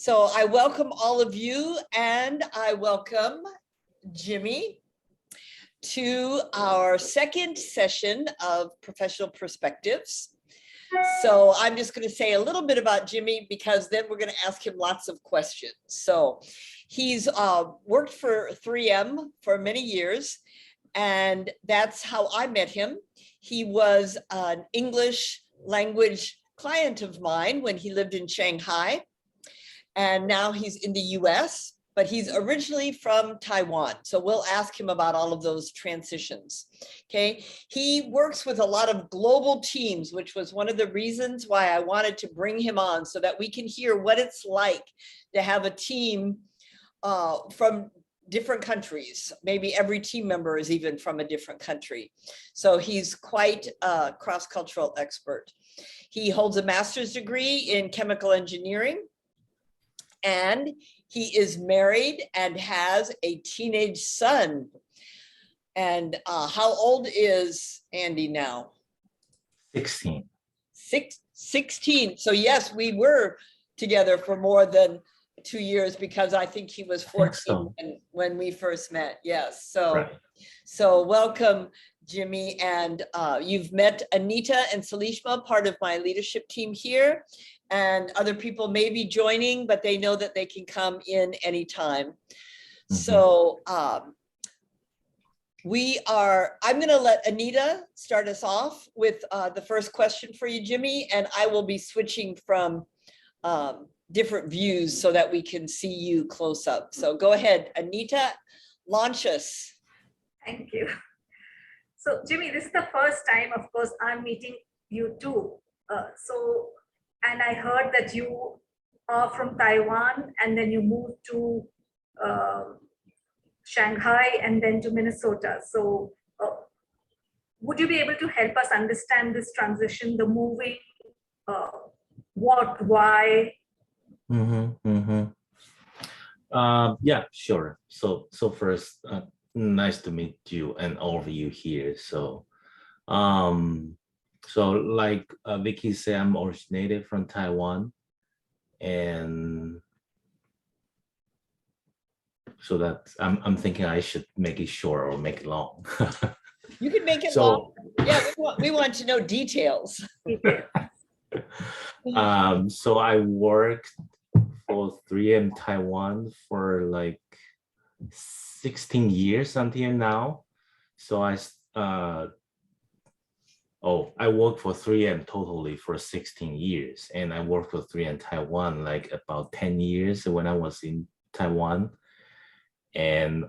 So I welcome all of you, and I welcome Jimmy to our second session of Professional Perspectives. So I'm just going to say a little bit about Jimmy, because then we're going to ask him lots of questions. So he's worked for 3M for many years, and that's how I met him. He was an English language client of mine when he lived in Shanghai, and now he's in the US, but he's originally from Taiwan. So we'll ask him about all of those transitions. Okay, he works with a lot of global teams, which was one of the reasons why I wanted to bring him on, so that we can hear what it's like to have a team from different countries. Maybe every team member is even from a different country. So he's quite a cross-cultural expert. He holds a master's degree in chemical engineering, and he is married and has a teenage son. And how old is Andy now? 16. 16. So yes, we were together for more than 2 years, because I think he was 14 when we first met. Yes. So, right. So welcome, Jimmy. And you've met Anita and Salishma, part of my leadership team here. And other people may be joining, but they know that they can come in anytime. Mm-hmm. So I'm going to let Anita start us off with the first question for you, Jimmy, and I will be switching from different views so that we can see you close up. So go ahead, Anita, launch us. Thank you. So Jimmy, this is the first time, of course, I'm meeting you too. And I heard that you are from Taiwan, and then you moved to Shanghai and then to Minnesota. So would you be able to help us understand this transition, the moving, what, why? Yeah, sure. So first, nice to meet you and all of you here. So like Vicky said, I'm originated from Taiwan, and so that I'm thinking I should make it short or make it long. You can make it long. Yeah, we want to know details. So I worked for 3M Taiwan for like 16 years until now. So I worked for 3M totally for 16 years, and I worked for 3M Taiwan like about 10 years when I was in Taiwan. And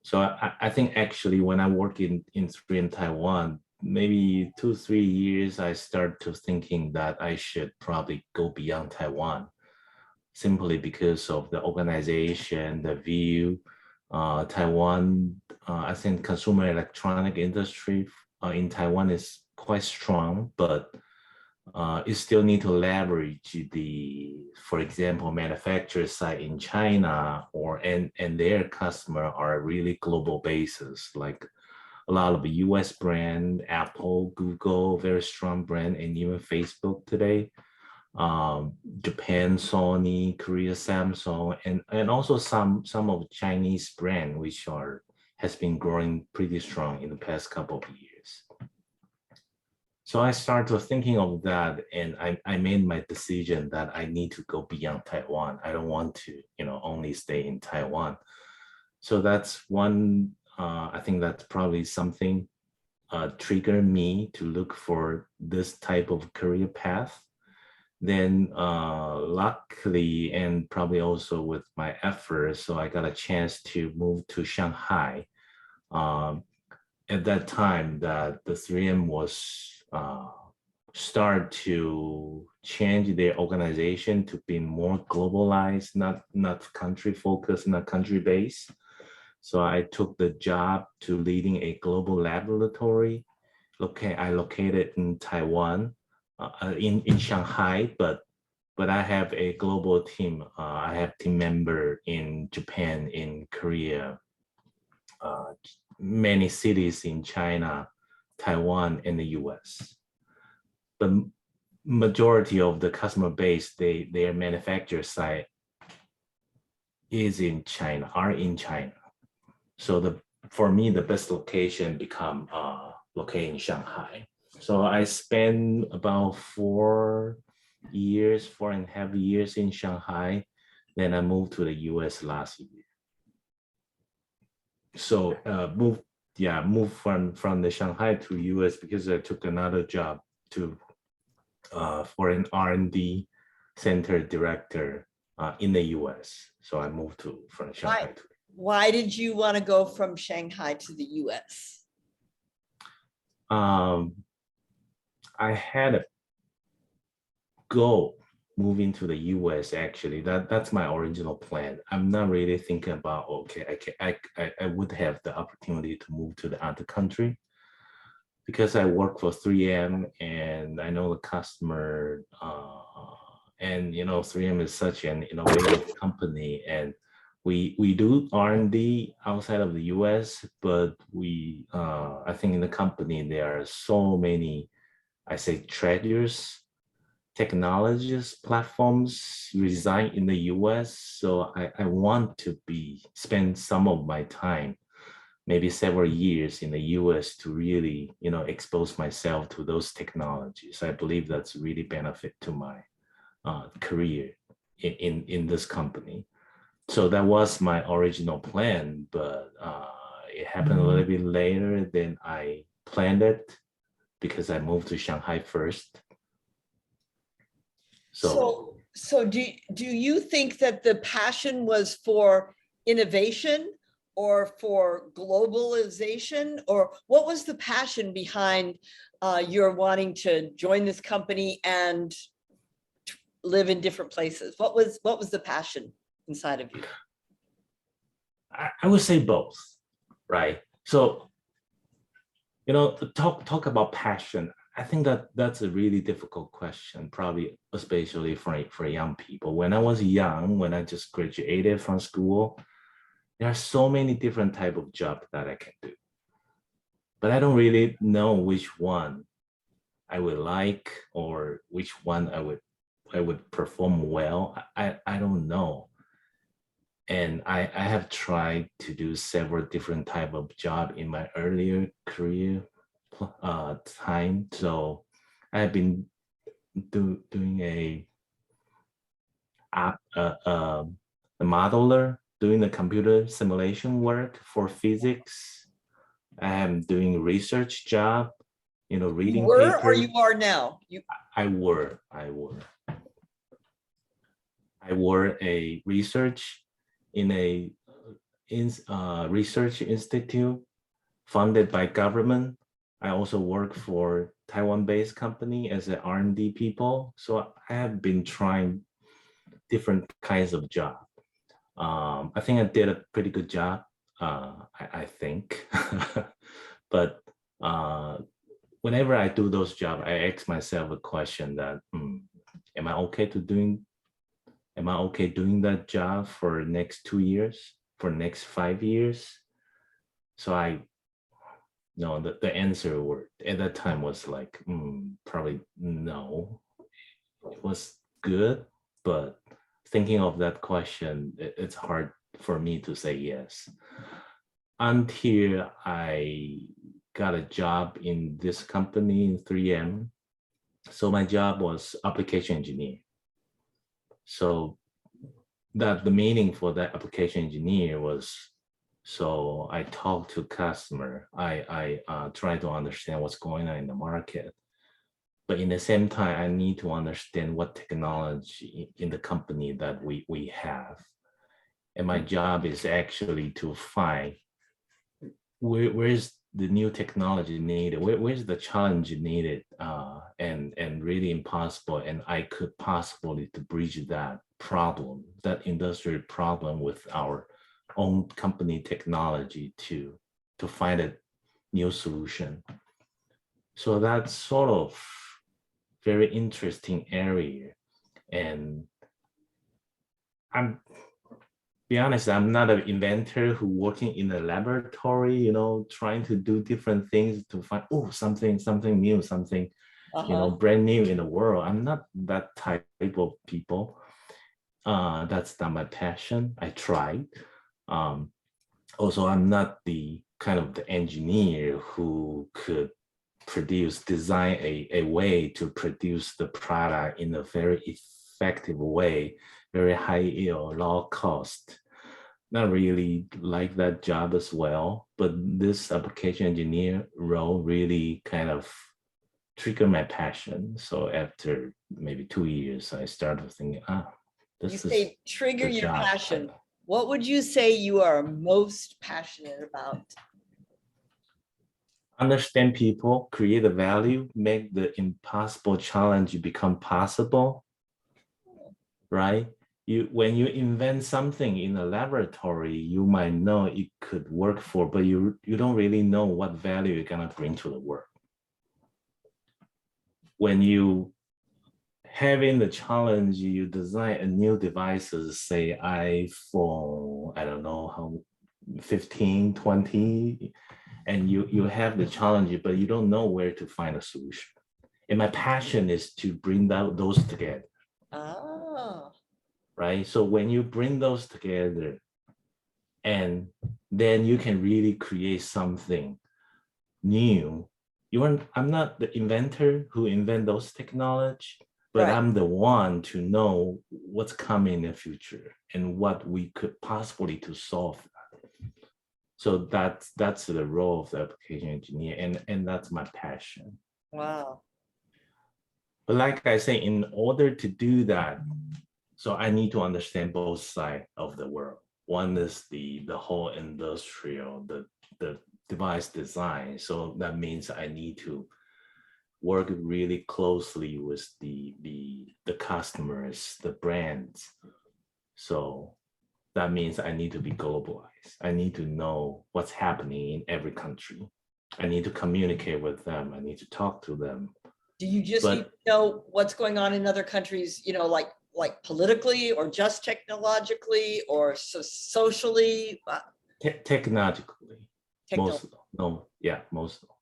so I think actually when I work in 3M Taiwan, maybe 2-3 years, I start to thinking that I should probably go beyond Taiwan, simply because of the organization, the view. Taiwan, I think consumer electronic industry in Taiwan is quite strong, but you still need to leverage for example, manufacturer side in China, and their customer are really global basis, like a lot of US brand, Apple, Google, very strong brand, and even Facebook today. Japan, Sony, Korea, Samsung, and also some of Chinese brand, which has been growing pretty strong in the past couple of years. So I started thinking of that, and I made my decision that I need to go beyond Taiwan. I don't want to, only stay in Taiwan. So that's one. I think that's probably something triggered me to look for this type of career path. Then luckily, and probably also with my efforts, so I got a chance to move to Shanghai. At that time, that the 3M was start to change their organization to be more globalized, not country focused, not country based. So I took the job to leading a global laboratory. I located in Taiwan, in Shanghai, but I have a global team. I have team member in Japan, in Korea, many cities in China, Taiwan, and the US. But majority of the customer base, their manufacturer site is in China, are in China. So for me, the best location become located in Shanghai. So I spent about 4.5 years in Shanghai. Then I moved to the US last year. So moved from the Shanghai to US because I took another job for an R&D center director in the US. So I moved from Shanghai. Why did you want to go from Shanghai to the US? I had a goal moving to the US. Actually, that's my original plan. I'm not really thinking about, okay, I would have the opportunity to move to the other country because I work for 3M and I know the customer, and 3M is such an innovative company, and we do R&D outside of the US, but I think in the company there are so many, I say, treasures, technologies, platforms reside in the US. So I want to spend some of my time, maybe several years in the US to really, expose myself to those technologies. I believe that's really benefit to my career in this company. So that was my original plan, but it happened a little bit later than I planned it because I moved to Shanghai first. So do you think that the passion was for innovation or for globalization, or what was the passion behind your wanting to join this company and live in different places? What was the passion inside of you? I would say both, right? So, talk about passion. I think that's a really difficult question, probably especially for young people. When I was young, when I just graduated from school, there are so many different type of jobs that I can do, but I don't really know which one I would like or which one I would perform well. I don't know. And I have tried to do several different type of job in my earlier career time. So I have been doing a modeler, doing the computer simulation work for physics. I am doing research job, reading You were papers. or you are now? I were a research in a research institute funded by government. I also work for Taiwan-based company as an R&D people. So I have been trying different kinds of job. I think I did a pretty good job, I think. But whenever I do those jobs, I ask myself a question that, am I okay doing that job for the next 2 years, for next 5 years? So the answer at that time was like, probably no. It was good, but thinking of that question, it's hard for me to say yes. Until I got a job in this company in 3M. So my job was application engineer. So that the meaning for that application engineer was, so I talk to customer, I try to understand what's going on in the market. But in the same time, I need to understand what technology in the company that we have. And my job is actually to find where's the new technology needed, where's the challenge needed, and really impossible. And I could possibly to bridge that problem, that industry problem with our own company technology to find a new solution. So that's sort of very interesting area. And be honest, I'm not an inventor who working in a laboratory, trying to do different things to find, something new, something brand new in the world. I'm not that type of people. That's not my passion. I tried. Also, I'm not the kind of the engineer who could design a way to produce the product in a very effective way, very high yield, low cost. Not really like that job as well, but this application engineer role really kind of triggered my passion. So after maybe 2 years, I started thinking, You this say is trigger the your job. passion. What would you say you are most passionate about? Understand people, create a value, make the impossible challenge become possible, right? When you invent something in a laboratory, you might know it could work for, but you don't really know what value you're gonna bring to the world. When you having the challenge, you design a new devices, say iPhone, I don't know how 15, 20, and you have the challenge, but you don't know where to find a solution. And my passion is to bring those together. Oh. Right? So when you bring those together, and then you can really create something new. I'm not the inventor who invent those technology, but Right. I'm the one to know what's coming in the future and what we could possibly to solve that. So that's the role of the application engineer, and that's my passion. Wow. But like I say, in order to do that, so I need to understand both sides of the world. One is the whole industrial, the device design. So that means I need to work really closely with the customers, the brands. So that means I need to be globalized. I need to know what's happening in every country. I need to communicate with them. I need to talk to them. Do you just need to know what's going on in other countries, like politically or just technologically or socially? Technologically. Most of them. No, yeah, most of them.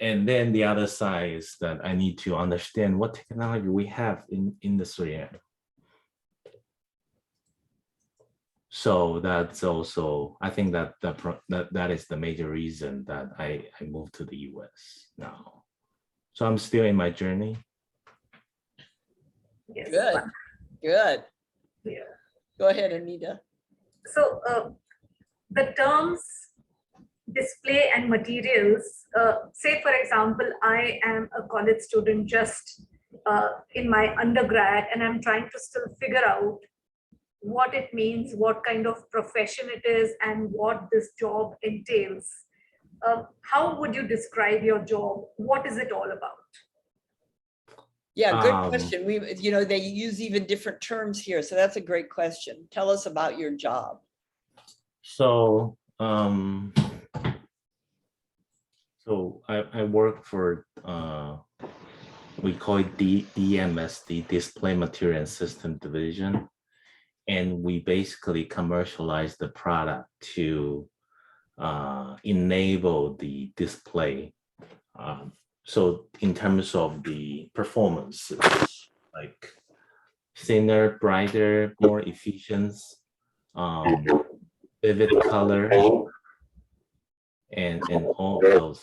And then the other side is that I need to understand what technology we have in the 3M. So that's also, I think that is the major reason that I moved to the US now. So I'm still in my journey. Yes. Good. Yeah. Go ahead, Anita. So the terms display and materials, say for example, I am a college student just in my undergrad, and I'm trying to still figure out what it means, what kind of profession it is, and what this job entails. How would you describe your job? What is it all about? Yeah, good question. They use even different terms here, so that's a great question. Tell us about your job. So I work for we call it DMS, the Display Material and System Division, and we basically commercialize the product to enable the display. So in terms of the performance, like thinner, brighter, more efficient, vivid color, and all those.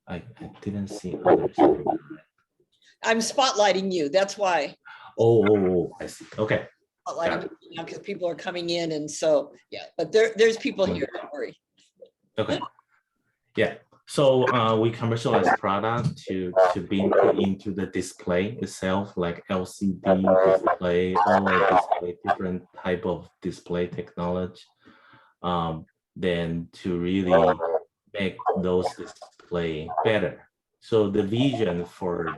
I didn't see others. I'm spotlighting you. That's why. Oh, I see. Okay. Spotlighting you because people are coming in, and so yeah. But there's people here. Don't worry. Okay. Yeah. So we commercialize product to be put into the display itself, like LCD display, OLED display, different type of display technology. Then to really make those display better. So the vision for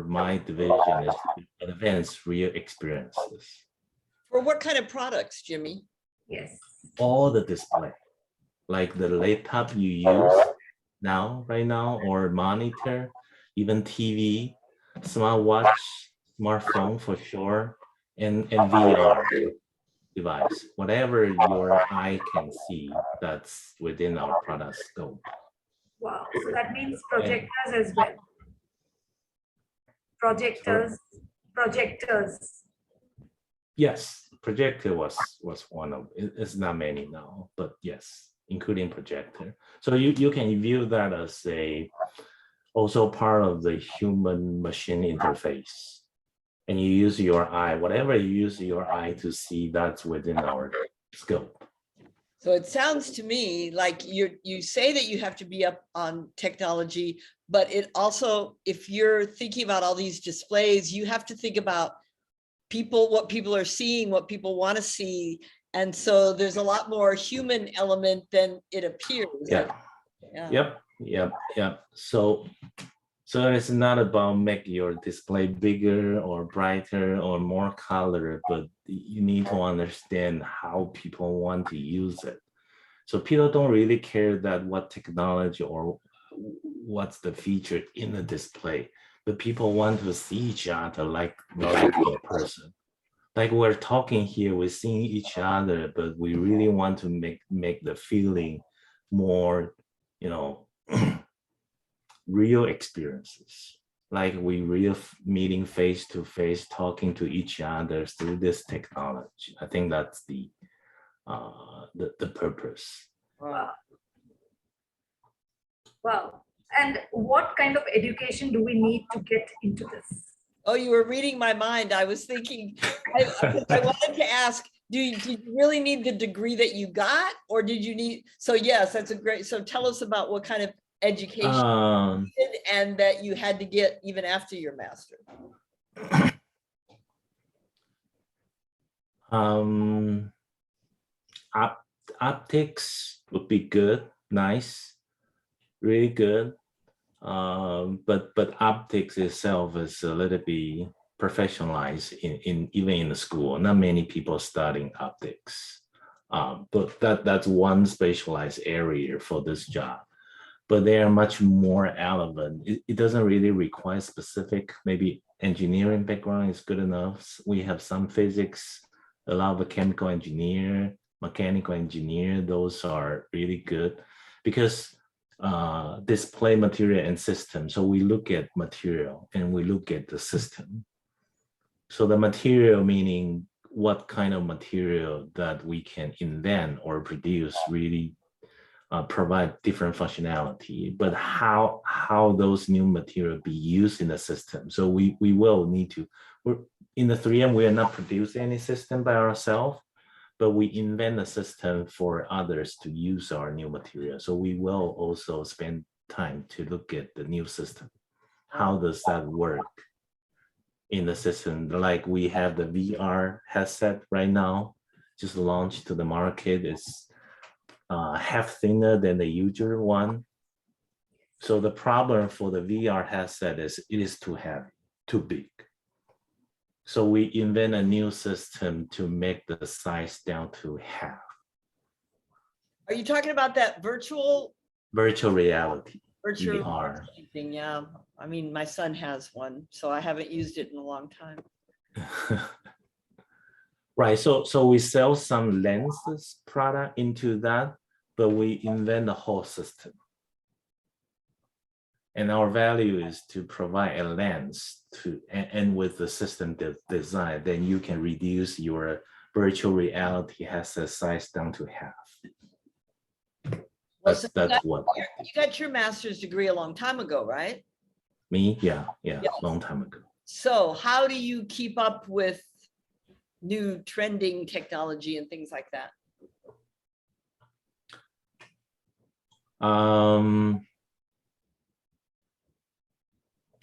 my division is to advance real experiences. For what kind of products, Jimmy? Yes. All the display, like the laptop you use right now, or monitor, even TV, smartwatch, smartphone for sure, and VR device. Whatever your eye can see, that's within our product scope. Wow. So that means projectors as well. projectors. Yes, projector was one of it's not many now, but yes, including projector. So you can view that as also part of the human machine interface. And you use your eye, whatever you use your eye to see, that's within our scope. So it sounds to me like you say that you have to be up on technology, but it also, if you're thinking about all these displays, you have to think about people, what people are seeing, what people want to see. And so there's a lot more human element than it appears. Yeah. Yep. So it's not about make your display bigger or brighter or more color, but you need to understand how people want to use it. So people don't really care that what technology or what's the feature in the display, but people want to see each other like in person. Like we're talking here, we're seeing each other, but we really want to make the feeling more, real experiences. Like we real meeting face to face, talking to each other through this technology. I think that's the purpose. Wow. And what kind of education do we need to get into this? Oh, you were reading my mind. I was thinking, I wanted to ask, did you really need the degree that you got, or did you need, so yes, that's a great, so tell us about what kind of education you did and that you had to get even after your master. Optics would be good, nice, really good. But optics itself is a little bit professionalized even in the school. Not many people studying optics. But that's one specialized area for this job. But they are much more relevant. It doesn't really require specific, maybe engineering background is good enough. We have some physics, a lot of a chemical engineer, mechanical engineer, those are really good because display material and system. So we look at material and we look at the system. So the material meaning what kind of material that we can invent or produce really provide different functionality, but how those new material be used in the system. So we will need to, in the 3M, we are not producing any system by ourselves, but we invent a system for others to use our new material. So we will also spend time to look at the new system. How does that work in the system? Like we have the VR headset right now, just launched to the market. It's half thinner than the usual one. So the problem for the VR headset is it is too heavy, too big. So we invent a new system to make the size down to half. Are you talking about that virtual reality? Virtual VR. Thing, yeah. I mean, my son has one, so I haven't used it in a long time. Right. So we sell some lenses product into that, but we invent the whole system. And our value is to provide a lens and with the system design, then you can reduce your virtual reality headset size down to half. That's what. You got your master's degree a long time ago, right? Me? Yeah, long time ago. So how do you keep up with new trending technology and things like that?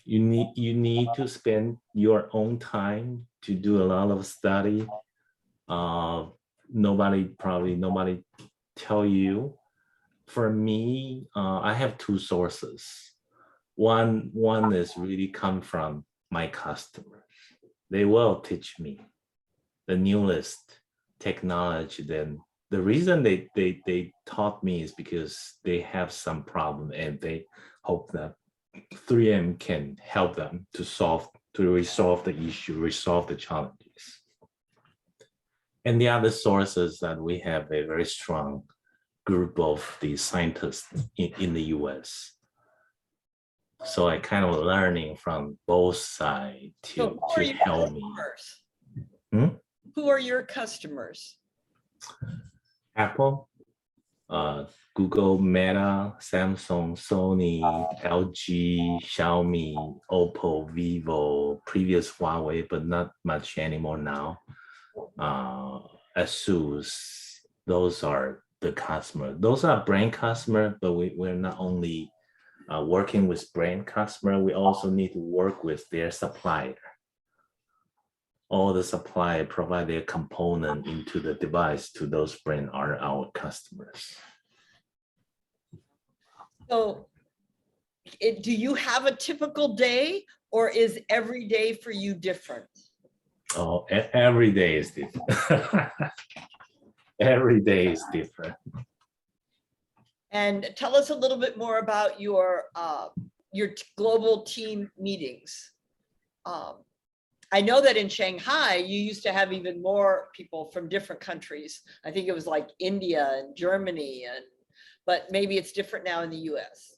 You need to spend your own time to do a lot of study. Nobody tell you. For me, I have two sources. One is really come from my customers. They will teach me the newest technology. Then the reason they taught me is because they have some problem and they hope that 3M can help them to resolve the issue, resolve the challenges. And the other source is that we have a very strong group of the scientists in the US. So I kind of learning from both sides So to, who are to your help me. customers? Hmm? Who are your customers? Apple, Google, Meta, Samsung, Sony, LG, Xiaomi, Oppo, Vivo, previous Huawei, but not much anymore now. ASUS, those are the customer. Those are brand customer, but we're not only working with brand customer, we also need to work with their supplier. All the supplier provide their component into the device to those brand are our customers. So do you have a typical day, or is every day for you different? Oh, every day is different. Every day is different. And tell us a little bit more about your global team meetings. I know that in Shanghai, you used to have even more people from different countries. I think it was like India and Germany, but maybe it's different now in the US.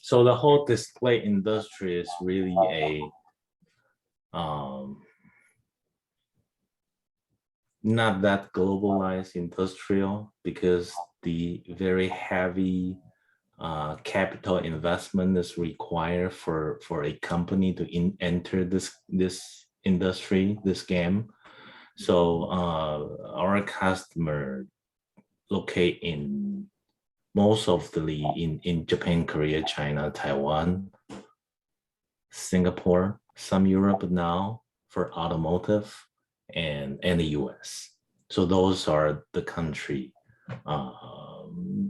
So the whole display industry is really a not that globalized industrial, because the very heavy capital investment is required for a company to enter this industry, this game. So our customer locate in most of the in Japan, Korea, China, Taiwan, Singapore, some Europe now for automotive, and the US. So those are the country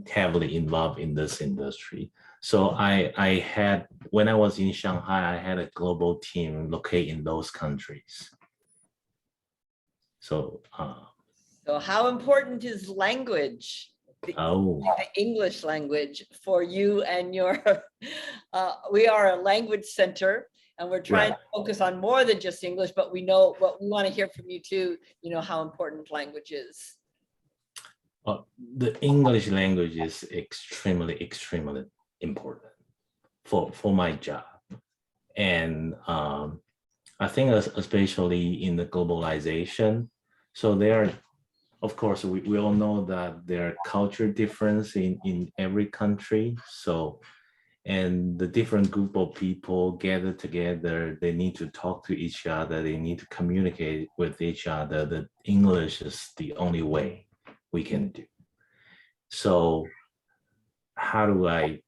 heavily involved in this industry. So I had, when I was in Shanghai, I had a global team located in those countries. So so how important is language? The English language for you and your, we are a language center, and we're trying to focus on more than just English, but we know what we want to hear from you too, how important language is. The English language is extremely important for my job. And I think especially in the globalization, so there, of course, we all know that there are culture difference in every country. So, and the different group of people gather together, they need to talk to each other, they need to communicate with each other. The English is the only way we can do. So how do I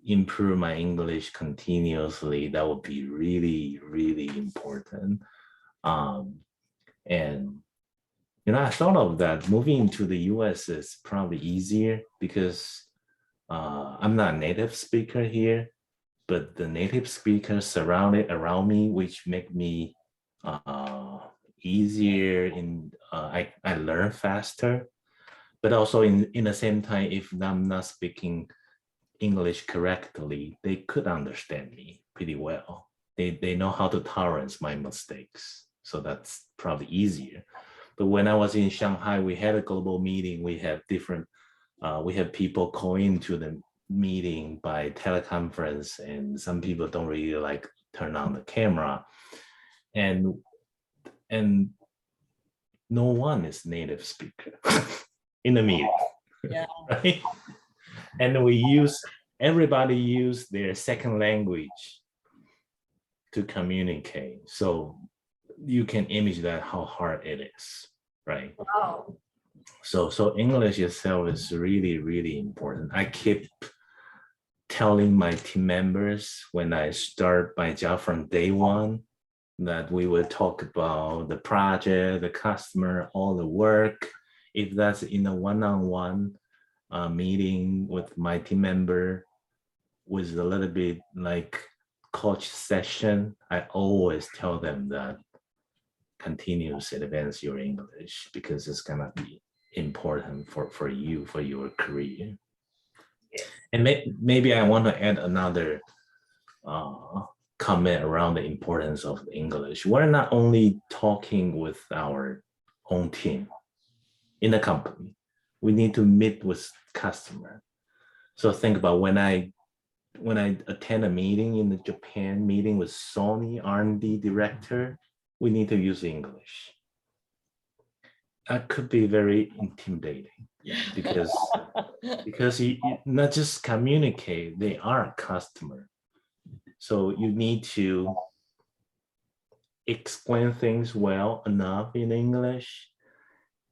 improve my English continuously? That would be really important. And I thought of that moving to the US is probably easier, because I'm not a native speaker here, but the native speakers surrounded around me, which make me easier I learn faster. But also in the same time, if I'm not speaking English correctly, they could understand me pretty well. They know how to tolerate my mistakes. So that's probably easier. But when I was in Shanghai, we had a global meeting. We have we have people call into the meeting by teleconference, and some people don't really like turn on the camera. And no one is native speaker in the meeting. Yeah. Right? And everybody use their second language to communicate. So you can image that how hard it is, right? Wow. So English itself is really important. I keep telling my team members when I start my job from day one that we will talk about the project, the customer, all the work. If that's in a one-on-one meeting with my team member with a little bit like coach session, I always tell them that continuously advance your English, because it's gonna be important for you, for your career. And maybe I want to add another comment around the importance of English. We're not only talking with our own team in the company, we need to meet with customer. So think about when I attend a meeting in the Japan meeting with Sony R&D director, we need to use English. That could be very intimidating because you not just communicate, they are a customer. So you need to explain things well enough in English,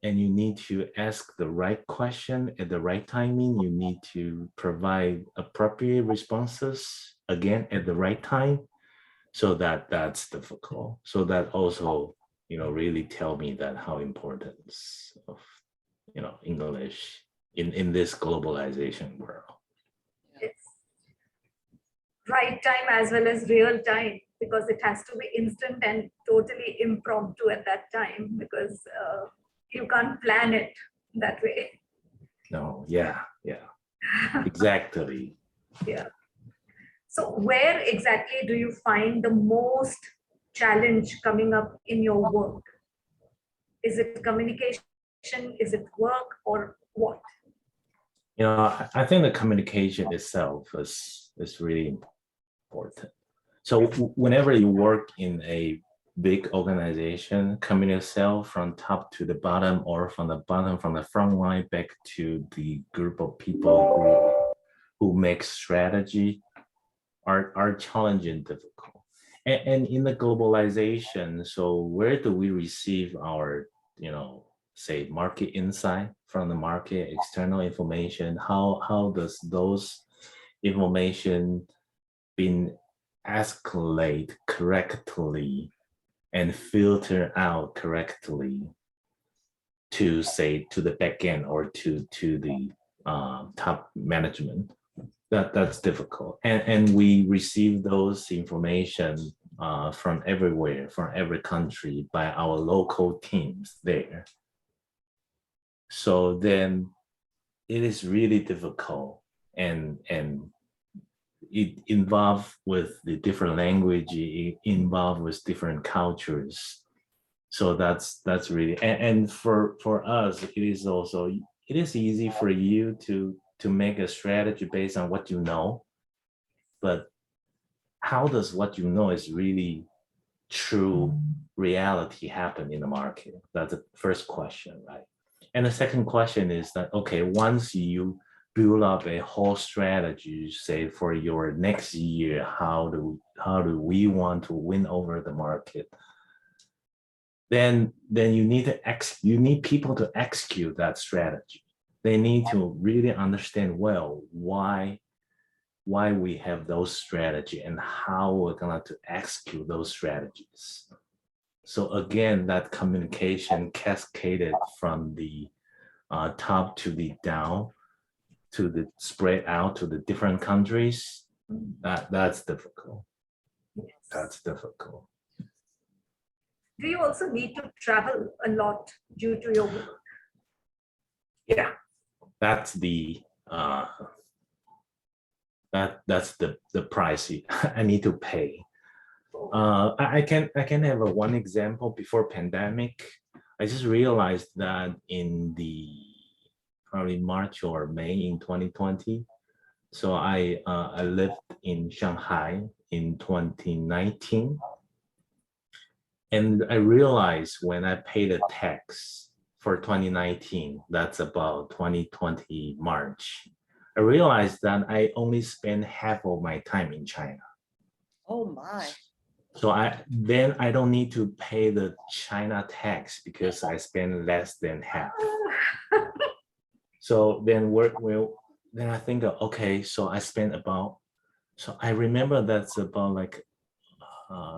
and you need to ask the right question at the right timing. You need to provide appropriate responses again at the right time. So that's difficult. So that also, really tell me that how important of, English in this globalization world. It's right time as well as real time, because it has to be instant and totally impromptu at that time, because you can't plan it that way. No, yeah, exactly. Yeah. So where exactly do you find the most challenge coming up in your work? Is it communication? Is it work, or what? I think the communication itself is really important. So whenever you work in a big organization, community cell from top to the bottom, or from the bottom, from the front line back to the group of people who make strategy, are challenging, difficult. And in the globalization, so where do we receive our, say, market insight from the market, external information? How does those information been escalate correctly and filter out correctly to, say, to the back end or to the top management? That's difficult, and we receive those information from everywhere, from every country, by our local teams there. So then it is really difficult, and it involved with the different language, it involved with different cultures. So that's really, and for us, it is also, it is easy for you to make a strategy based on what you know, but how does what you know is really true reality happen in the market? That's the first question, right? And the second question is that, okay, once you build up a whole strategy, say for your next year, how do we want to win over the market? Then you need people to execute that strategy. They need to really understand well why we have those strategy and how we're going to execute those strategies. So again, that communication cascaded from the top to the down, to the spread out to the different countries. That's difficult. That's difficult. Do you also need to travel a lot due to your work? Yeah, that's the price I need to pay. I can have one example. Before pandemic, I just realized that in the probably March or May in 2020. So I lived in Shanghai in 2019. And I realized when I paid the tax for 2019, that's about 2020 March, I realized that I only spent half of my time in China. Oh my. So I don't need to pay the China tax because I spend less than half. So then then I think, okay, so I spent about, so I remember that's about like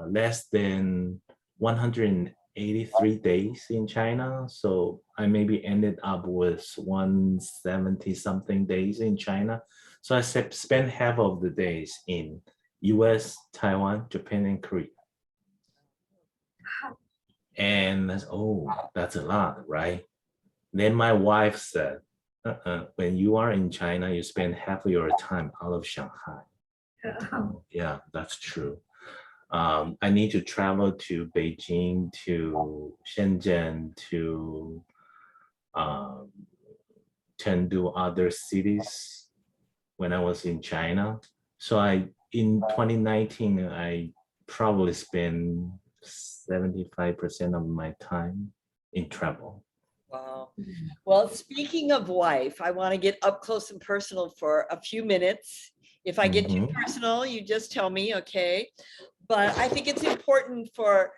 less than 183 days in China. So I maybe ended up with 170 something days in China. So I spent half of the days in US, Taiwan, Japan, and Korea. And that's a lot, right? Then my wife said, when you are in China, you spend half of your time out of Shanghai. Yeah, that's true. I need to travel to Beijing, to Shenzhen, to Chengdu, other cities. when I was in China. So in 2019, I probably spent 75% of my time in travel. Wow. Well, speaking of wife, I want to get up close and personal for a few minutes. If I get too personal, you just tell me, okay? But I think it's important for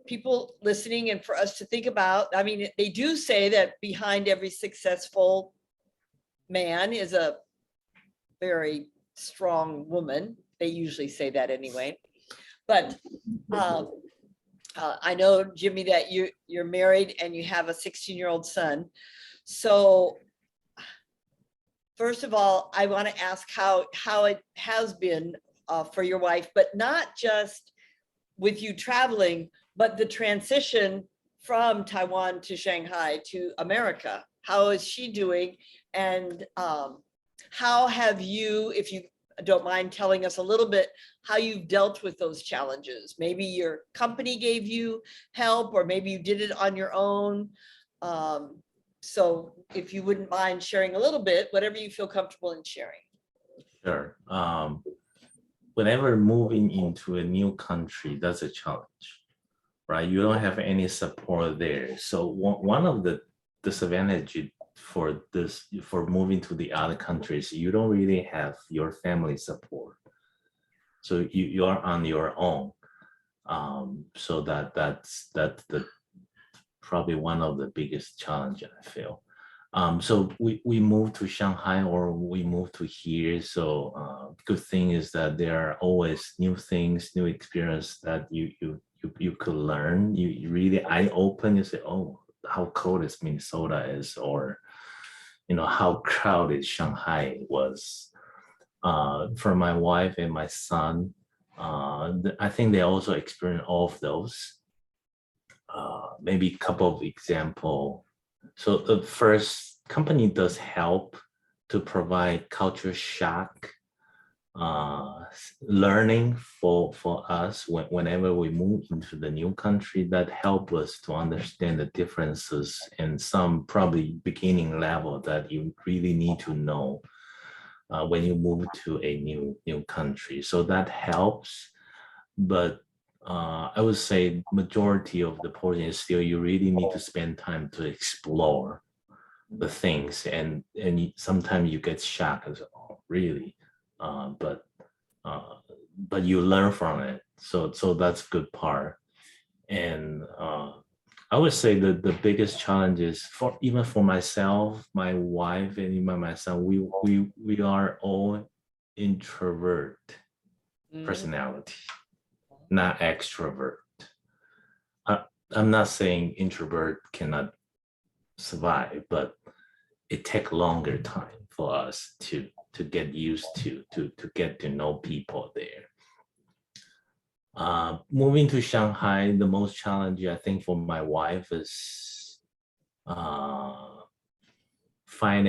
people listening and for us to think about. I mean, they do say that behind every successful man is a very strong woman. They usually say that anyway. But I know, Jimmy, that you're married and you have a 16-year-old son. So first of all, I want to ask how it has been for your wife, but not just with you traveling, but the transition from Taiwan to Shanghai to America. How is she doing? And how have you, if you don't mind telling us a little bit, how you've dealt with those challenges? Maybe your company gave you help, or maybe you did it on your own. So if you wouldn't mind sharing a little bit, whatever you feel comfortable in sharing. Sure. Whenever moving into a new country, that's a challenge, right? You don't have any support there. So one of the disadvantages for moving to the other countries, you don't really have your family support. So you are on your own. So that's the probably one of the biggest challenges I feel. So we moved to Shanghai, or we moved to here. So good thing is that there are always new things, new experience that you could learn. You really eye open. You say, oh, how cold is Minnesota is, or how crowded Shanghai was. For my wife and my son, I think they also experience all of those. Maybe a couple of example. So the first, company does help to provide culture shock learning for us whenever we move into the new country, that help us to understand the differences and some probably beginning level that you really need to know when you move to a new country. So that helps, but I would say majority of the portion is still you really need to spend time to explore the things, and sometimes you get shocked as oh really, but you learn from it. So that's good part. And I would say that the biggest challenge is for even for myself, my wife, and even my son, we are all introvert personality, not extrovert. I'm not saying introvert cannot survive, but it takes longer time for us to get used to get to know people there. Moving to Shanghai, the most challenging I think for my wife is find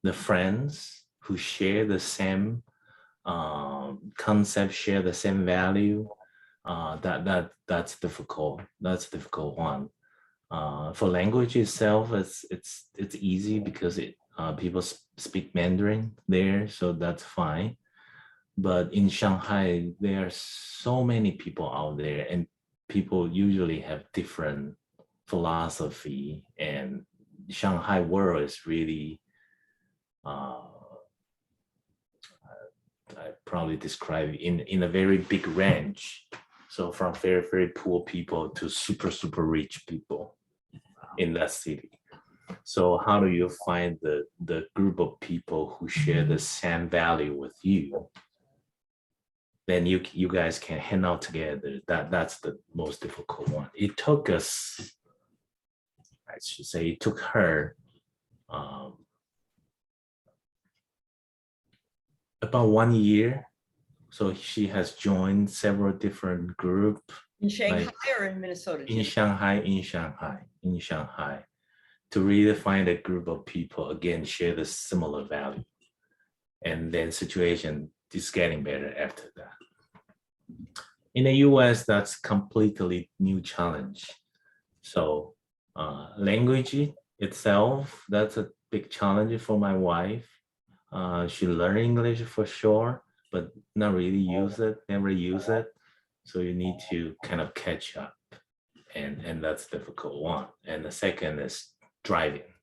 the friends who share the same concept, share the same value. That's difficult. That's a difficult one. For language itself, it's easy because people speak Mandarin there, so that's fine. But in Shanghai, there are so many people out there, and people usually have different philosophy. And Shanghai world is really, I probably describe in a very big range. So from very, very poor people to super, super rich people in that city. So how do you find the group of people who share the same value with you? Then you guys can hang out together. That's the most difficult one. It took us, I should say, it took her about 1 year. So she has joined several different groups. In Shanghai or in Minnesota? In Shanghai, to really find a group of people, again, share the similar value. And then situation is getting better after that. In the US, that's completely new challenge. So language itself, that's a big challenge for my wife. She learned English for sure, but not really use it, never use it. So you need to kind of catch up, and that's difficult one. And the second is driving.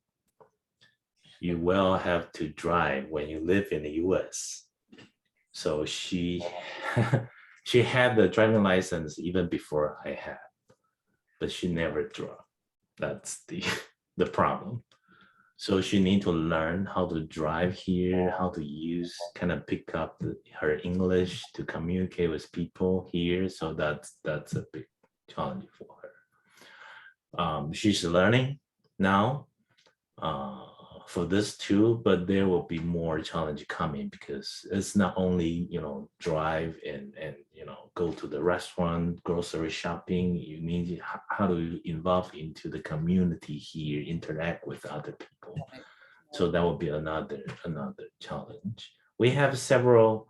You will have to drive when you live in the US. So she she had the driving license even before I had, but she never drove. That's the problem. So she need to learn how to drive here, how to use, kind of pick up her English to communicate with people here. So that's a big challenge for her. She's learning now for this too, but there will be more challenge coming because it's not only, drive and go to the restaurant, grocery shopping. You need how to involve into the community here, interact with other people. So that will be another challenge. We have several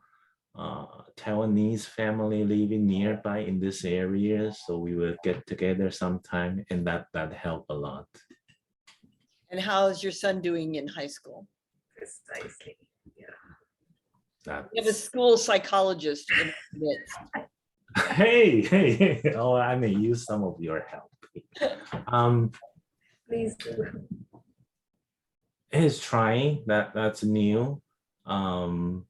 Taiwanese family living nearby in this area, so we will get together sometime, and that helped a lot. And how is your son doing in high school? Precisely. We have a school psychologist in the midst. Hey. Oh, I may use some of your help. Please do. He's trying, that's new. And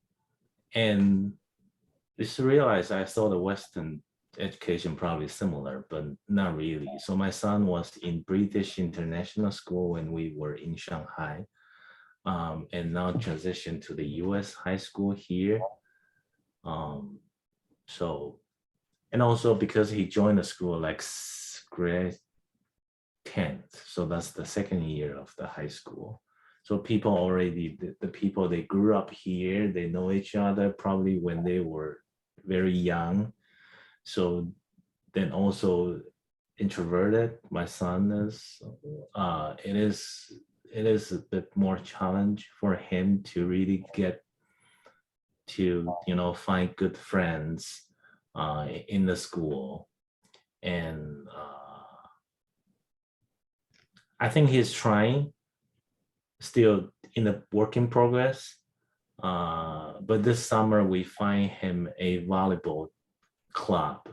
just realize I saw the Western education probably similar, but not really. So my son was in British International School when we were in Shanghai, and now transitioned to the US high school here. So, and also because he joined the school like grade 10th, so that's the second year of the high school. So people already, the people, they grew up here, they know each other probably when they were very young. So then also introverted, my son is, it is a bit more challenge for him to really get to, find good friends in the school. And I think he's trying, still in a work in progress. But this summer we find him a volleyball club.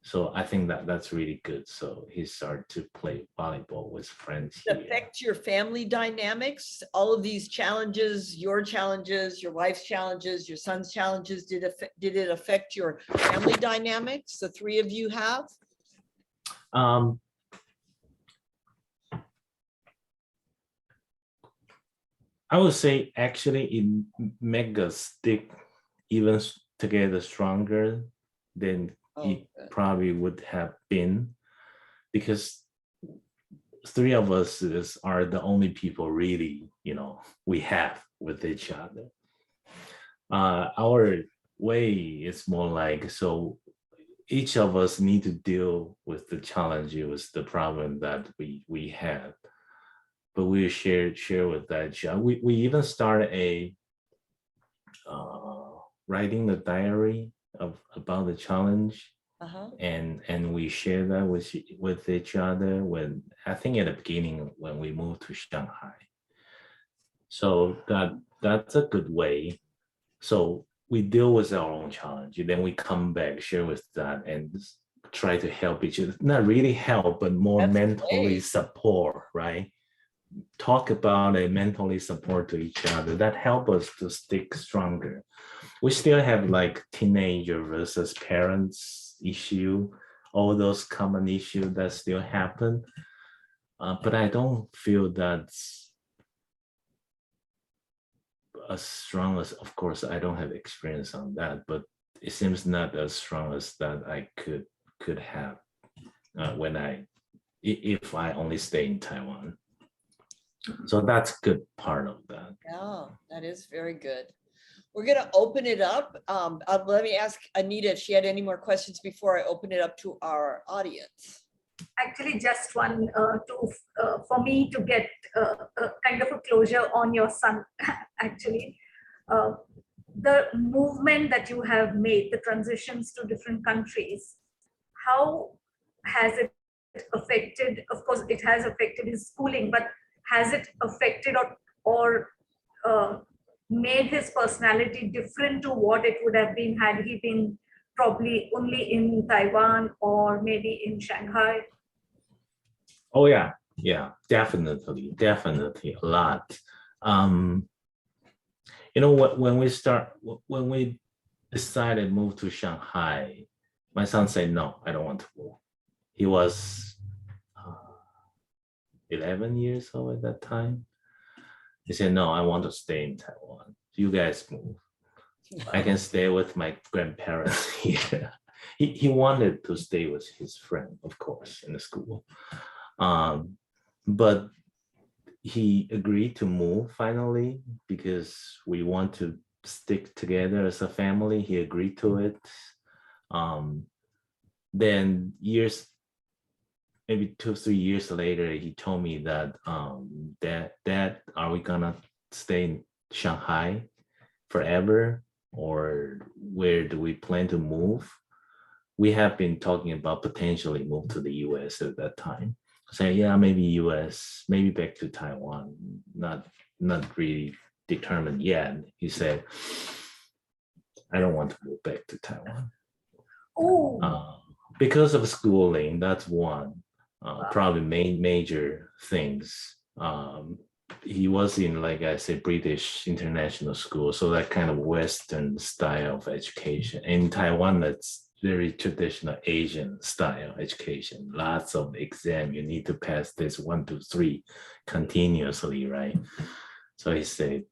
So I think that's really good. So he started to play volleyball with friends here. Affect your family dynamics, all of these challenges, your wife's challenges, your son's challenges, did it affect your family dynamics, the three of you have? I would say actually it make us stick even together stronger than it probably would have been, because three of us are the only people really, we have with each other. Our way is more like, so each of us need to deal with the challenges, the problem that we have, but we share with that. We even started writing a diary about the challenge. And we share that with each other when, I think at the beginning when we moved to Shanghai. So that's a good way. So we deal with our own challenge, then we come back, share with that, and try to help each other. Not really help, but more That's mentally great. support, right? Talk about it, mentally support to each other. That help us to stick stronger. We still have like teenager versus parents issue, all those common issues that still happen. But I don't feel that's as strong as, of course, I don't have experience on that, but it seems not as strong as that I could have if I only stay in Taiwan. So that's good part of that. Yeah, that is very good. We're going to open it up. Let me ask Anita if she had any more questions before I open it up to our audience. Actually, just one for me to get kind of a closure on your son, actually. the movement that you have made, the transitions to different countries, how has it affected? Of course, it has affected his schooling, but has it affected or made his personality different to what it would have been had he been probably only in Taiwan or maybe in Shanghai? Oh yeah, yeah, definitely, definitely a lot. You know what? When we decided to move to Shanghai, my son said, "No, I don't want to move." He was 11 years old at that time. He said, "No, I want to stay in Taiwan. You guys move. I can stay with my grandparents here." He wanted to stay with his friend, of course, in the school. But he agreed to move finally because we want to stick together as a family. He agreed to it. Then maybe 2-3 years later, he told me that, Dad, are we gonna stay in Shanghai forever, or where do we plan to move? We have been talking about potentially move to the US at that time. Say, yeah, maybe US, maybe back to Taiwan. Not really determined yet. He said, I don't want to move back to Taiwan. Because of schooling, that's one. Probably major things. He was in, like I said, British international school, so that kind of Western style of education. In Taiwan, that's very traditional Asian style education. Lots of exam. You need to pass this 1, 2, 3 continuously, right? So he said,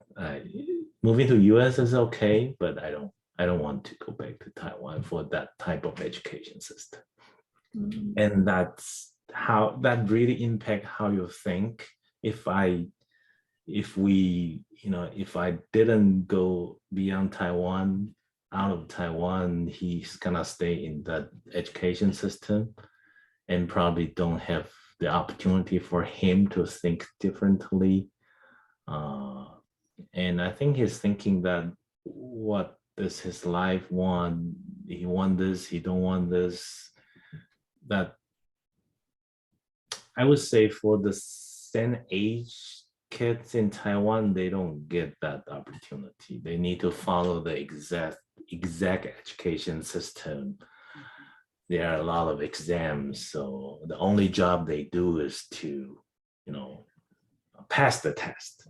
moving to US is okay, but I don't want to go back to Taiwan for that type of education system. Mm-hmm. And that's how that really impact how you think. If I didn't go beyond Taiwan, out of Taiwan, he's gonna stay in that education system and probably don't have the opportunity for him to think differently. And I think he's thinking that what does his life want? He want this, he don't want this. That I would say for the same age kids in Taiwan, they don't get that opportunity. They need to follow the exact education system. There are a lot of exams, so the only job they do is to, pass the test.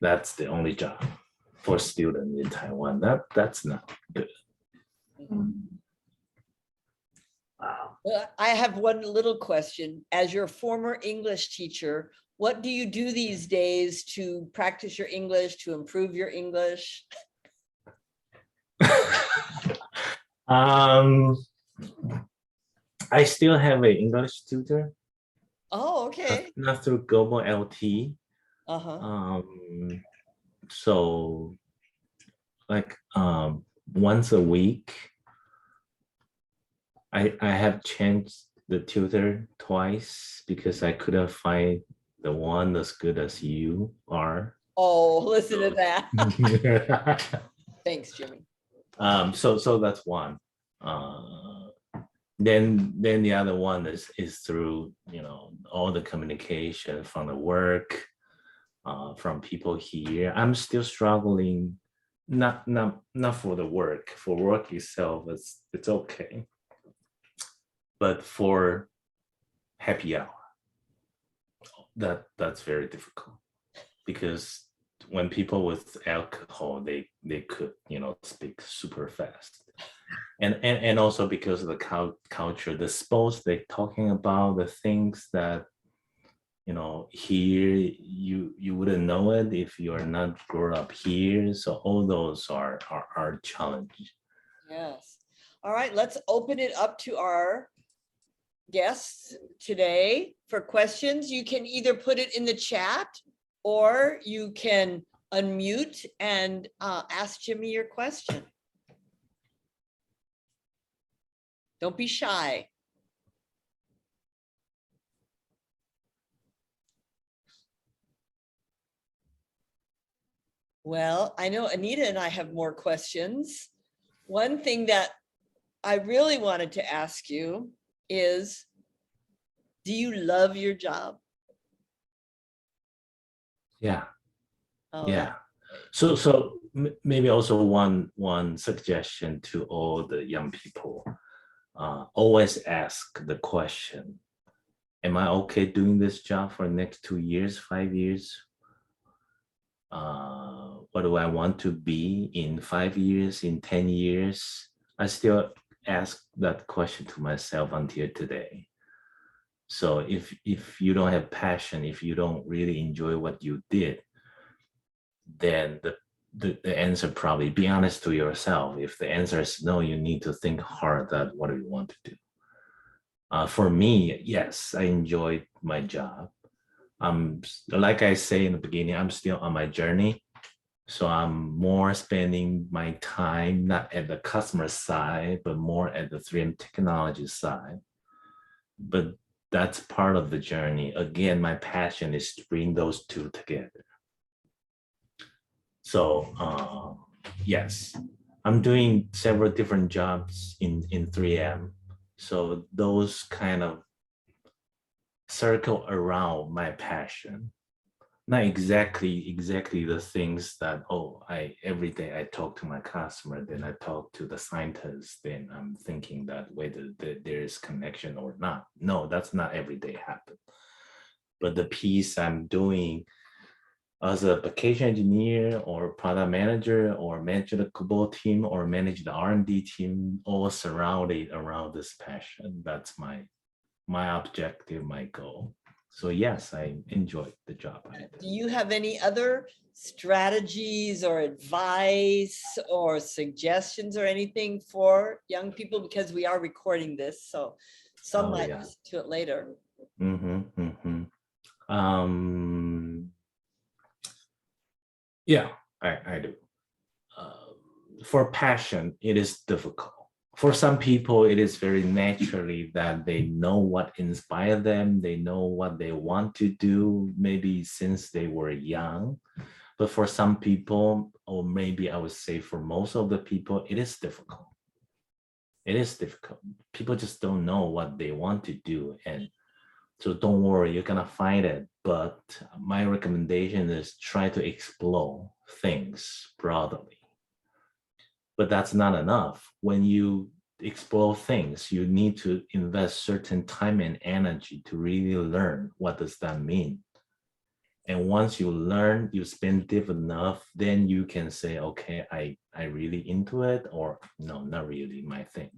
That's the only job for students in Taiwan. That's not good. Wow. I have one little question. As your former English teacher, what do you do these days to practice your English, to improve your English? I still have an English tutor. Oh, okay. Not through Global LT. Uh-huh. So like once a week, I have changed the tutor twice because I couldn't find the one as good as you are. Oh, listen to that. Thanks, Jimmy. So that's one. Then the other one is through all the communication from the work, from people here. I'm still struggling. Not for the work. For work itself, it's okay. But for happy hour, that's very difficult, because when people with alcohol, they could speak super fast, and also because of the culture, the sports they're talking about, the things that here you wouldn't know it if you're not grown up here. So all those are challenges. Yes. All right, let's open it up to our guests today for questions. You can either put it in the chat or you can unmute and ask Jimmy your question. Don't be shy. Well, I know Anita and I have more questions. One thing that I really wanted to ask you is, do you love your job? Yeah. Oh, Yeah. that's So maybe also one suggestion to all the young people, always ask the question, am I okay doing this job for the next 2 years, 5 years? What do I want to be in 5 years, in 10 years? I still ask that question to myself until today. So if you don't have passion, if you don't really enjoy what you did, then the answer probably, be honest to yourself. If the answer is no, you need to think hard that what do you want to do. For me, yes, I enjoyed my job. Like I say in the beginning, I'm still on my journey. So I'm more spending my time not at the customer side, but more at the 3M technology side. But that's part of the journey. Again, my passion is to bring those two together. So yes, I'm doing several different jobs in 3M. So those kind of circle around my passion. Not exactly the things that, oh, every day I talk to my customer, then I talk to the scientists, then I'm thinking that whether there is connection or not. No, that's not every day happen. But the piece I'm doing as a application engineer or product manager or manage the Kubota team or manage the R&D team, all surrounded around this passion. That's my objective, my goal. So yes, I enjoyed the job I did. Do you have any other strategies or advice or suggestions or anything for young people? Because we are recording this, so some might listen to it later. Yeah, I do. For passion, it is difficult. For some people, it is very naturally that they know what inspired them. They know what they want to do, maybe since they were young. But for some people, or maybe I would say for most of the people, it is difficult. It is difficult. People just don't know what they want to do. And so don't worry, you're gonna find it. But my recommendation is try to explore things broadly. But that's not enough. When you explore things, you need to invest certain time and energy to really learn what does that mean. And once you learn, you spend deep enough, then you can say, okay, I really into it, or no, not really my thing.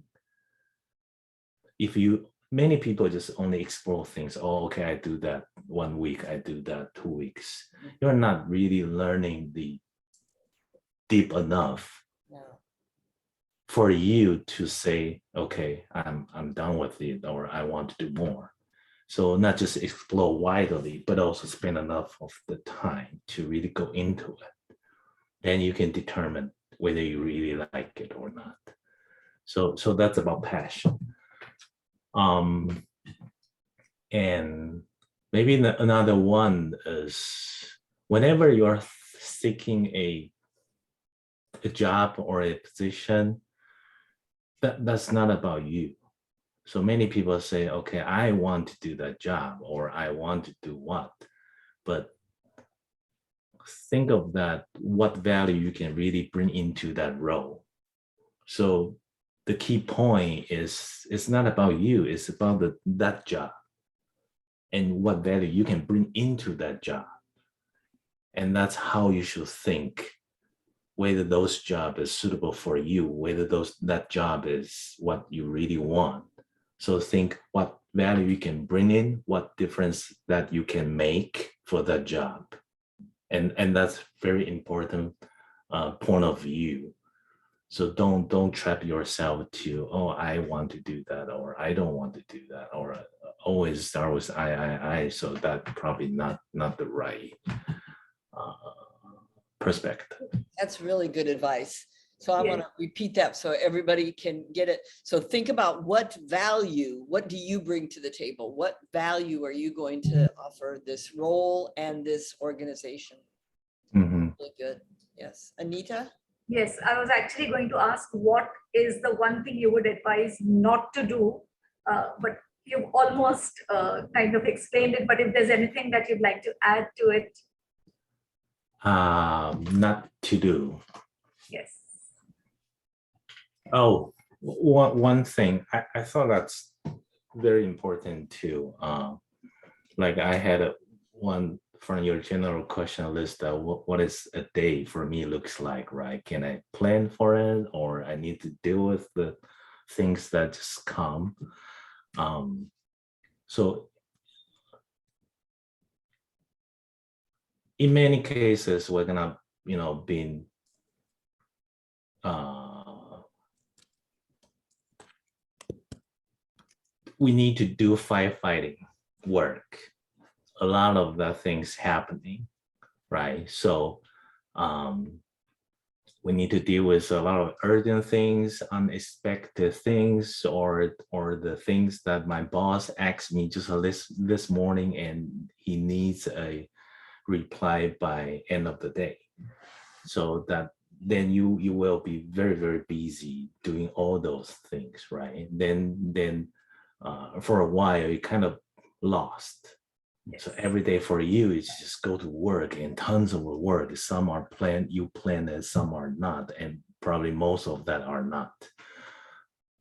Many people just only explore things. Oh, okay, I do that 1 week, I do that 2 weeks. You're not really learning the deep enough for you to say, okay, I'm done with it, or I want to do more. So not just explore widely, but also spend enough of the time to really go into it. Then you can determine whether you really like it or not. So that's about passion. And maybe another one is whenever you're seeking a job or a position, that's not about you. So many people say, okay, I want to do that job, or I want to do what, but think of that, what value you can really bring into that role. So the key point is, it's not about you, it's about that job and what value you can bring into that job. And that's how you should think, whether those job is suitable for you, whether that job is what you really want. So think what value you can bring in, what difference that you can make for that job. And that's very important point of view. So don't trap yourself to, oh, I want to do that, or I don't want to do that, or always start with I. So that probably not the right perspective. That's really good advice. So I want to repeat that so everybody can get it. So think about what do you bring to the table? What value are you going to offer this role and this organization? Really good. Yes, Anita? Yes, I was actually going to ask what is the one thing you would advise not to do, but you've almost kind of explained it. But if there's anything that you'd like to add to it, Not to do. yes. Oh, one thing I thought that's very important too. Like I had one from your general question list. What is a day for me looks like, right? Can I plan for it, or I need to deal with the things that just come? So in many cases, we're gonna, be we need to do firefighting work. A lot of the things happening, right? So we need to deal with a lot of urgent things, unexpected things, or the things that my boss asked me just this morning, and he needs a reply by end of the day. So that then you will be very, very busy doing all those things, right? Then for a while you kind of lost. So every day for you is just go to work and tons of work. Some are planned, you plan it, some are not, and probably most of that are not.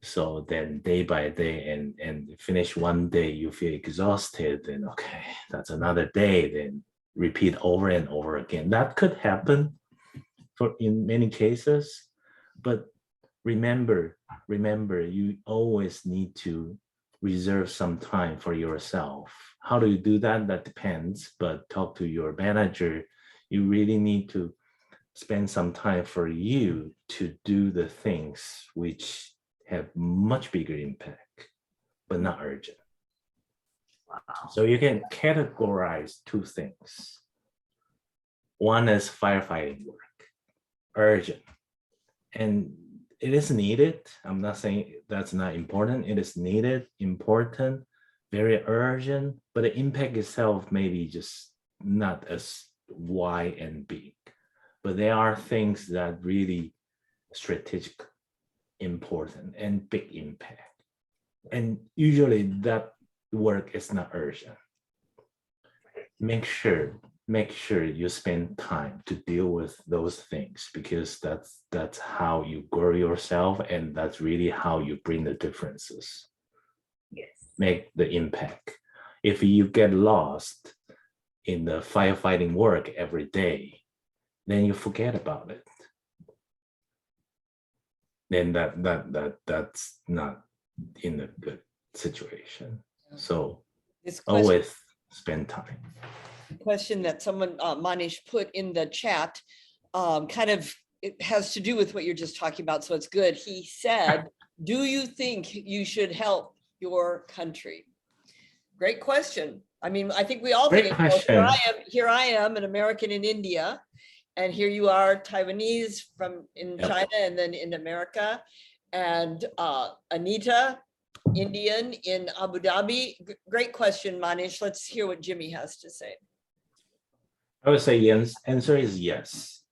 So then day by day and finish one day, you feel exhausted, and okay, that's another day, then repeat over and over again. That could happen for in many cases, but remember, you always need to reserve some time for yourself. How do you do that? That depends, but talk to your manager. You really need to spend some time for you to do the things which have much bigger impact, but not urgent. Wow. So you can categorize two things. One is firefighting work, urgent, and it is needed. I'm not saying that's not important. It is needed, important, very urgent, but the impact itself may be just not as wide and big. But there are things that really strategic, important, and big impact. And usually that work is not urgent. Make sure you spend time to deal with those things, because that's how you grow yourself, and that's really how you bring the differences. Yes. Make the impact. If you get lost in the firefighting work every day, then you forget about it. Then that's not in a good situation. So always spend time. Question that someone, Manish, put in the chat, kind of, it has to do with what you're just talking about, so it's good. He said, do you think you should help your country? Great question. I mean, I think we all Great think, question. here I am, an American in India, and here you are, Taiwanese in Yep. China and then in America, and Anita, Indian in Abu Dhabi. Great question, Manish. Let's hear what Jimmy has to say. I would say yes. Answer is yes.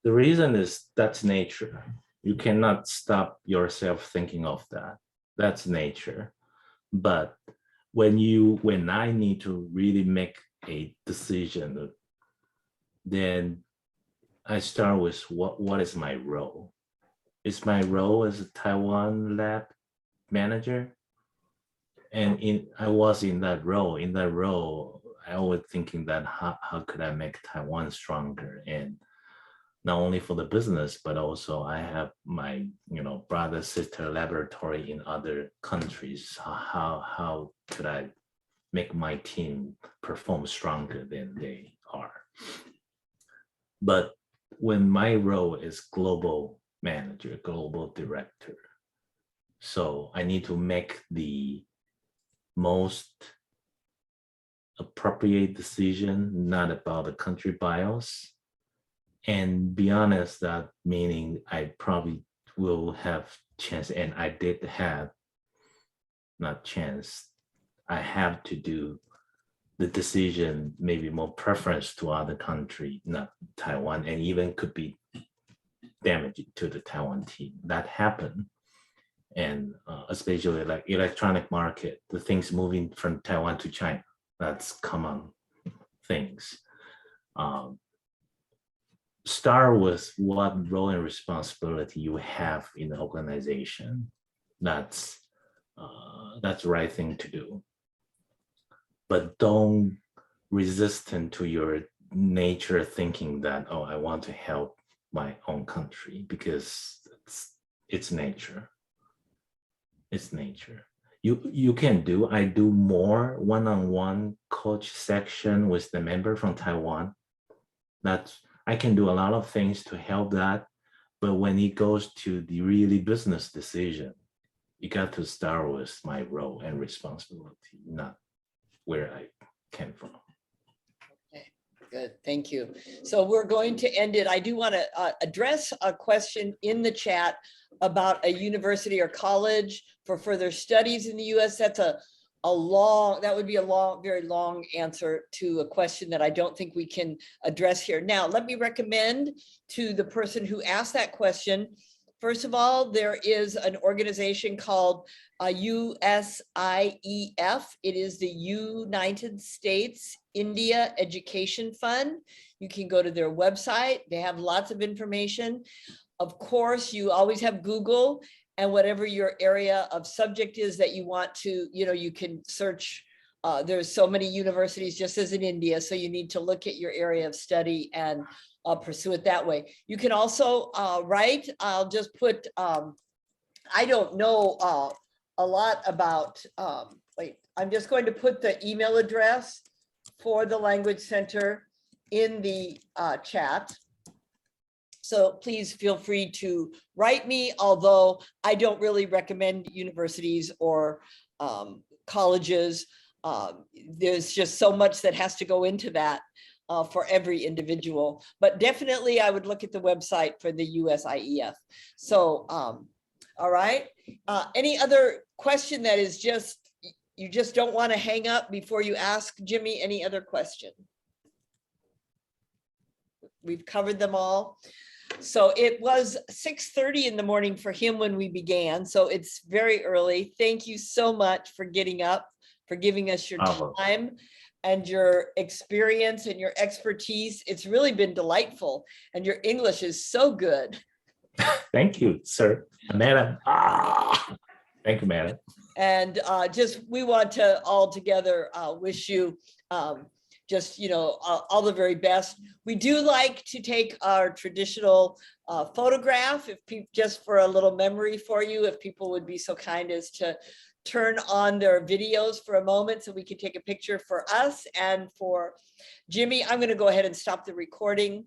The reason is that's nature. You cannot stop yourself thinking of that. That's nature. But when I need to really make a decision, then I start with what is my role? Is my role as a Taiwan lab manager? And I was in that role. In that role, I was thinking that how could I make Taiwan stronger? And not only for the business, but also I have my brother sister laboratory in other countries. How could I make my team perform stronger than they are? But when my role is global manager, global director, so I need to make the most appropriate decision, not about the country bias. And be honest, that meaning I probably will have chance, and I did have, not chance, I have to do the decision maybe more preference to other country, not Taiwan, and even could be damaging to the Taiwan team. That happened. And especially like electronic market, the things moving from Taiwan to China, that's common things. Start with what role and responsibility you have in the organization. That's the right thing to do. But don't resistant to your nature thinking that, oh, I want to help my own country, because it's nature. It's nature. You can do, I do more one-on-one coach section with the member from Taiwan. That's, I can do a lot of things to help that. But when it goes to the really business decision, you got to start with my role and responsibility, not where I came from. Okay, good, thank you. So we're going to end it. I do want to address a question in the chat about a university or college for further studies in the US. That's that would be a long, very long answer to a question that I don't think we can address here. Now, let me recommend to the person who asked that question, first of all, there is an organization called USIEF. It is the United States India Education Fund. You can go to their website. They have lots of information. Of course, you always have Google, and whatever your area of subject is that you want to, you can search. There's so many universities just as in India, so you need to look at your area of study and pursue it that way. You can also write. I'll just put, I don't know a lot about, wait, I'm just going to put the email address for the Language Center in the chat. So please feel free to write me, although I don't really recommend universities or colleges. There's just so much that has to go into that for every individual, but definitely I would look at the website for the USIEF. So, all right. Any other question that is just, you just don't want to hang up before you ask Jimmy any other question? We've covered them all. So it was 6:30 in the morning for him when we began. So it's very early. Thank you so much for getting up, for giving us your time and your experience and your expertise. It's really been delightful. And your English is so good. Thank you, sir. Madam. Thank you, madam. And we want to all together wish you just, all the very best. We do like to take our traditional photograph, just for a little memory for you, if people would be so kind as to turn on their videos for a moment so we can take a picture for us and for Jimmy. I'm going to go ahead and stop the recording.